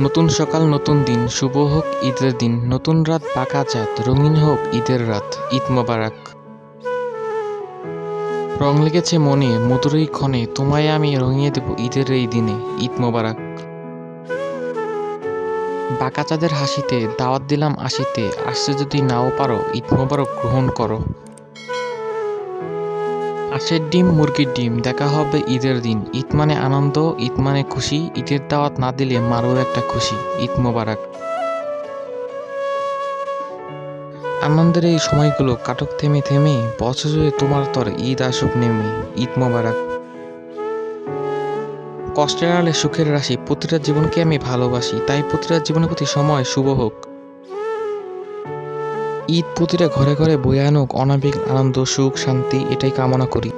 নতুন সকাল নতুন দিন, শুভ হোক ঈদের দিন, নতুন রাত পাকা চাঁদ, রঙিন হোক ঈদের রাত, ঈদ মোবারক। রং লেগেছে মনে মধুর এই ক্ষণে, তোমায় আমি রঙিয়ে দেব ঈদের এই দিনে, ঈদ মোবারক। বাঁকা চাঁদের হাসিতে দাওয়াত দিলাম আসিতে, আসতে যদি নাও পারো ঈদ মোবারক গ্রহণ করো। হাঁসের ডিম মুরগির ডিম, দেখা হবে ঈদের দিন, ঈদ মানে আনন্দ, ঈদ মানে খুশি, ঈদের দাওয়াত না দিলে মারও একটা খুশি, ঈদ মোবারক। আনন্দের এই সময়গুলো কাটুক থেমে থেমে, বছর জুড়ে তোমার তরে ঈদ আসুক নেমে, ঈদ মোবারক। কষ্টের আড়ালে সুখের রাশি, প্রতিটা জীবনকে আমি ভালোবাসি, তাই প্রতিটা জীবনের প্রতি সময় শুভ হোক। ঈদ প্রতিটা ঘরে ঘরে বয়ে আনুক অনাবিল আনন্দ সুখ শান্তি, এটাই কামনা করি।